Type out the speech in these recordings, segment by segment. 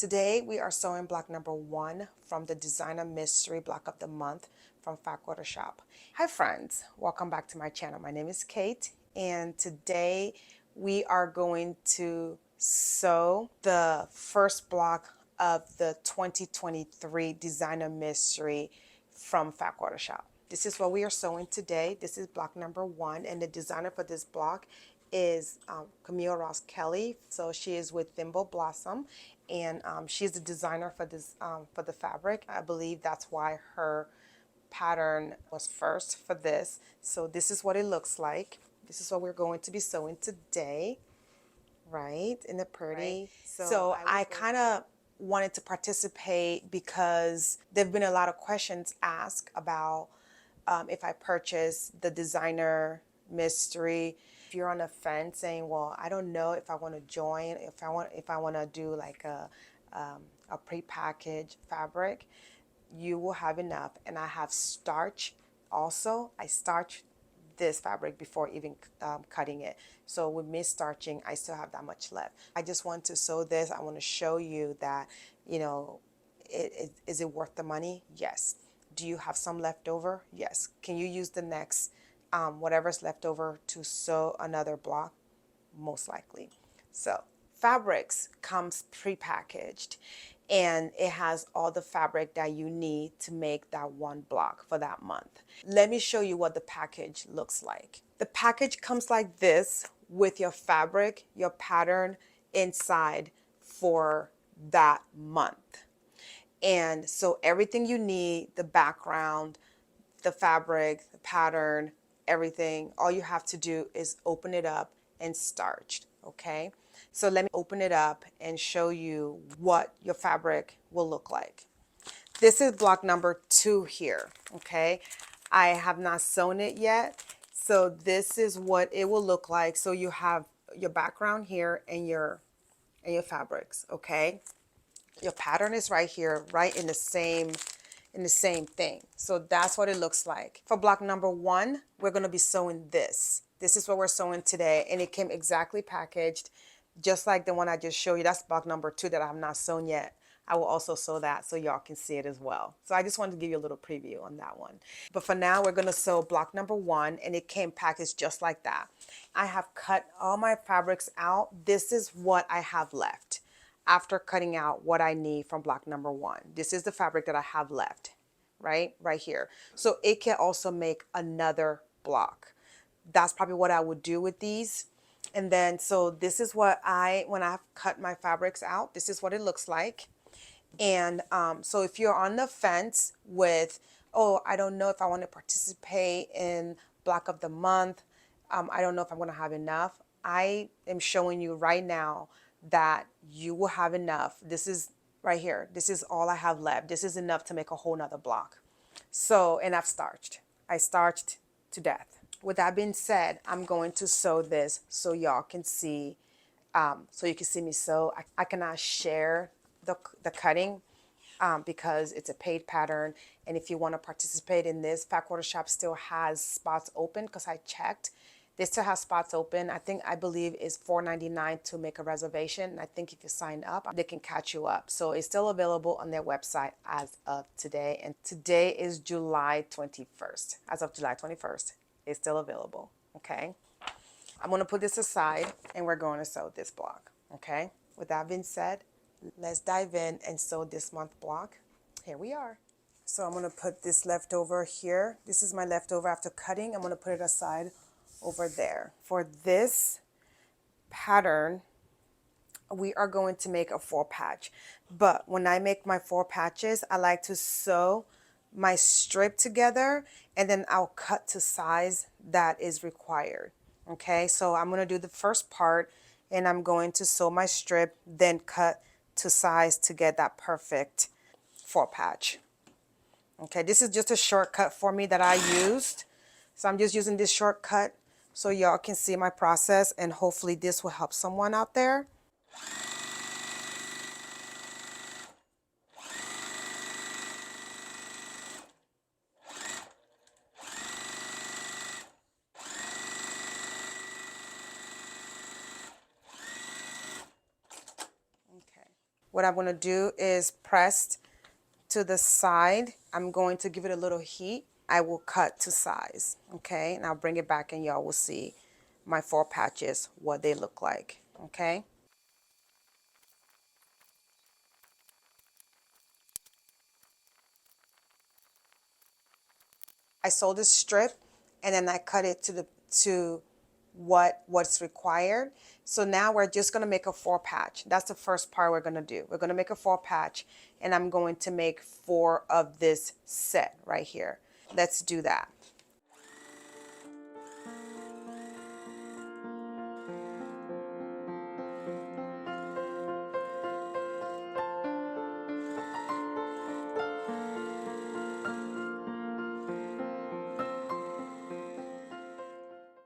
Today we are sewing block number 1 from the Designer Mystery Block of the Month from Fat Quarter Shop. Hi friends, welcome back to my channel. My name is Kate and today we are going to sew the first block of the 2023 Designer Mystery from Fat Quarter Shop. This is what we are sewing today. This is block number 1 and the designer for this block is Camille Ross Kelly. So she is with Thimble Blossom, and she's the designer for this for the fabric. I believe that's why her pattern was first for this. So this is what it looks like. This is what we're going to be sewing today, right? Isn't it pretty? Right. So I kind of wanted to participate because there've been a lot of questions asked about if I purchase the Designer Mystery. If you're on the fence saying, well, I don't know if I want to join, if I want to do like a prepackaged fabric, you will have enough. And I have starch also. I starch this fabric before even cutting it. So with me starching, I still have that much left. I just want to sew this. I want to show you that, you know, is it worth the money? Yes. Do you have some left over? Yes. Can you use the next whatever's left over to sew another block? Most likely. So fabrics comes prepackaged and it has all the fabric that you need to make that one block for that month. Let me show you what the package looks like. The package comes like this with your fabric, your pattern inside for that month. And so everything you need, the background, the fabric, the pattern, everything, all you have to do is open it up and starch, okay? So let me open it up and show you what your fabric will look like. This is block number 2 here, okay? I have not sewn it yet, so this is what it will look like. So you have your background here and your fabrics, okay? Your pattern is right here, right in the same thing. So that's what it looks like. For block number 1, we're going to be sewing this. This is what we're sewing today, and it came exactly packaged, just like the one I just showed you. That's block number 2 that I have not sewn yet. I will also sew that so y'all can see it as well. So I just wanted to give you a little preview on that one. But for now, we're going to sew block number 1, and it came packaged just like that. I have cut all my fabrics out. This is what I have left after cutting out what I need from block number 1. This is the fabric that I have left, right here. So it can also make another block. That's probably what I would do with these. And then, so this is what when I've cut my fabrics out, this is what it looks like. And so if you're on the fence with, oh, I don't know if I want to participate in block of the month, I don't know if I'm going to have enough, I am showing you right now that you will have enough. This is right here. This is all I have left. This is enough to make a whole nother block. So, and I've starched. I starched to death. With that being said, I'm going to sew this so y'all can see, so you can see me sew. I cannot share the cutting because it's a paid pattern. And if you want to participate in this, Fat Quarter Shop still has spots open because I checked. They still have spots open. I believe it's $4.99 to make a reservation. And I think if you sign up, they can catch you up. So it's still available on their website as of today. And today is July 21st. As of July 21st, it's still available, okay? I'm gonna put this aside and we're going to sew this block, okay? With that being said, let's dive in and sew this month block. Here we are. So I'm gonna put this leftover here. This is my leftover after cutting. I'm gonna put it aside over there. For this pattern, we are going to make a 4 patch. But when I make my 4 patches, I like to sew my strip together and then I'll cut to size that is required. Okay, so I'm going to do the first part and I'm going to sew my strip, then cut to size to get that perfect 4 patch. Okay, this is just a shortcut for me that I used. So I'm just using this shortcut so y'all can see my process, and hopefully this will help someone out there. What I'm going to do is press to the side. I'm going to give it a little heat. I will cut to size, okay? And I'll bring it back and y'all will see my 4 patches, what they look like, okay? I sold this strip and then I cut it to what's required. So now we're just going to make a 4 patch. That's the first part we're going to do. We're going to make a 4 patch and I'm going to make 4 of this set right here. Let's do that.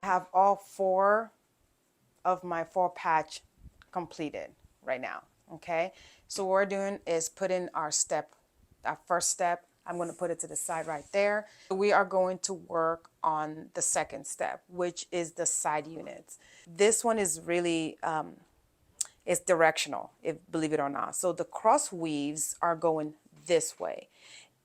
I have all 4 of my 4 patch completed right now, okay? So what we're doing is put in our first step. I'm going to put it to the side right there. We are going to work on the second step, which is the side units. This one is really, it's directional, if believe it or not. So the cross weaves are going this way.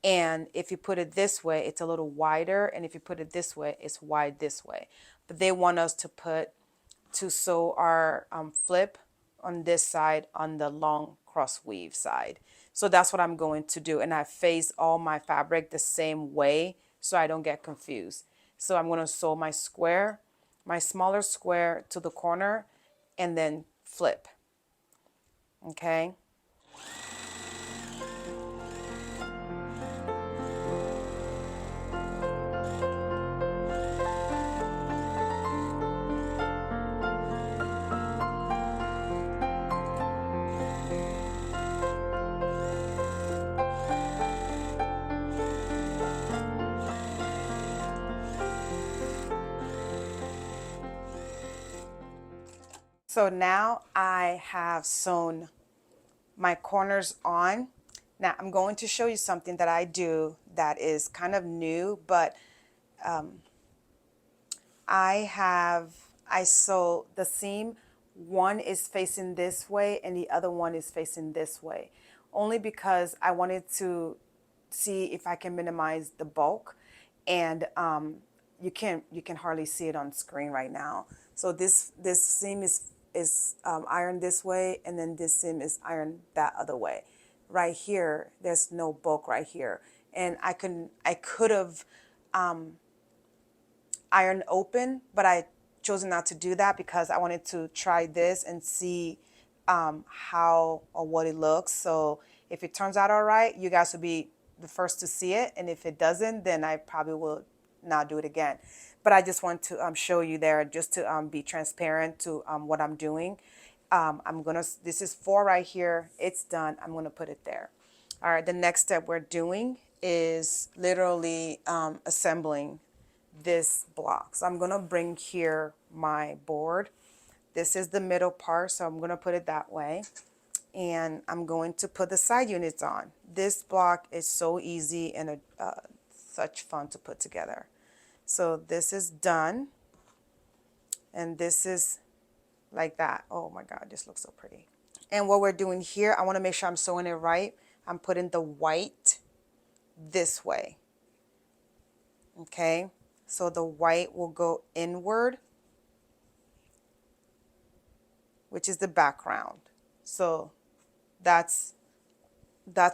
And if you put it this way, it's a little wider. And if you put it this way, it's wide this way. But they want us to sew our flip on this side on the long cross weave side. So that's what I'm going to do. And I face all my fabric the same way so I don't get confused. So I'm going to sew my square, my smaller square to the corner and then flip. Okay. So now I have sewn my corners on. Now I'm going to show you something that I do that is kind of new, but I sew the seam. One is facing this way and the other one is facing this way, only because I wanted to see if I can minimize the bulk. And you can hardly see it on screen right now. So this seam is ironed this way, and then this seam is ironed that other way. Right here, there's no bulk right here, and I could have iron open, but I chose not to do that because I wanted to try this and see how or what it looks. So if it turns out all right, you guys will be the first to see it. And if it doesn't, then I probably will not do it again. But I just want to show you there just to be transparent to what I'm doing. This is 4 right here. It's done. I'm going to put it there. All right, the next step we're doing is literally assembling this block. So I'm going to bring here my board. This is the middle part, so I'm going to put it that way. And I'm going to put the side units on. This block is so easy and such fun to put together. So this is done. And this is like that. Oh my God, this looks so pretty. And what we're doing here, I want to make sure I'm sewing it right. I'm putting the white this way. Okay, so the white will go inward, which is the background. So that's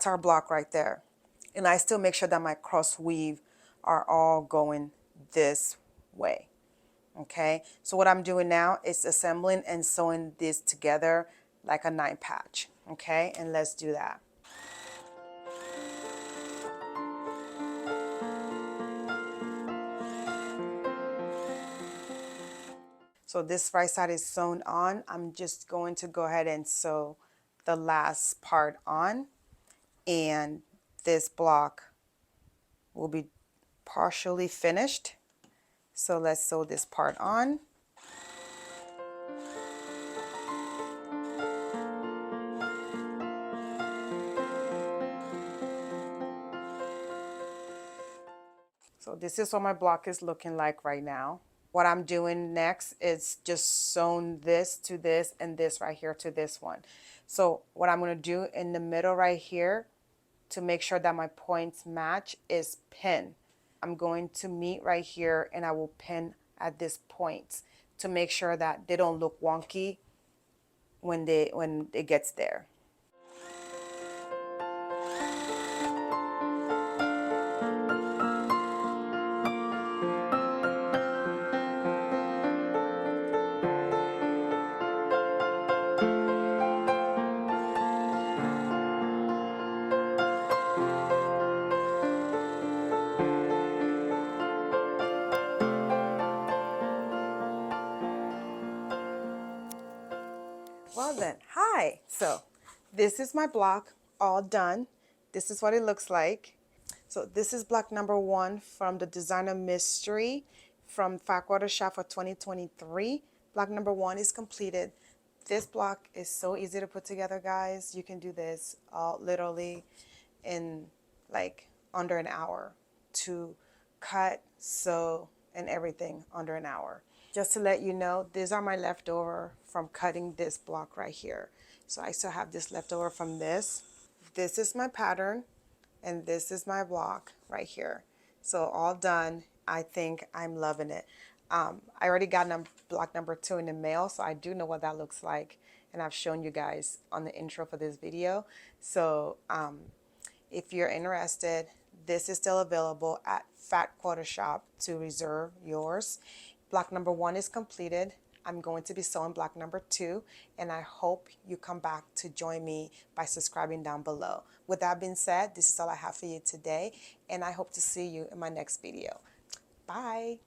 our block right there. And I still make sure that my cross weave are all going this way. Okay, so what I'm doing now is assembling and sewing this together like a 9 patch. Okay, and let's do that. So this right side is sewn on. I'm just going to go ahead and sew the last part on, and this block will be partially finished. So let's sew this part on. So this is what my block is looking like right now. What I'm doing next is just sewn this to this and this right here to this one. So what I'm going to do in the middle right here to make sure that my points match is pin. I'm going to meet right here and I will pin at this point to make sure that they don't look wonky when it gets there. Well then, hi. So this is my block all done. This is what it looks like. So this is block number 1 from the Designer Mystery from Fat Quarter Shop for 2023. Block number 1 is completed. This block is so easy to put together, guys. You can do this literally in like under an hour to cut, sew, and everything under an hour. Just to let you know, these are my leftover from cutting this block right here. So I still have this leftover from this. This is my pattern, and this is my block right here. So all done. I think I'm loving it. I already got block number 2 in the mail, so I do know what that looks like, and I've shown you guys on the intro for this video. So if you're interested, this is still available at Fat Quarter Shop to reserve yours. Block number 1 is completed. I'm going to be sewing block number 2, and I hope you come back to join me by subscribing down below. With that being said, this is all I have for you today, and I hope to see you in my next video. Bye.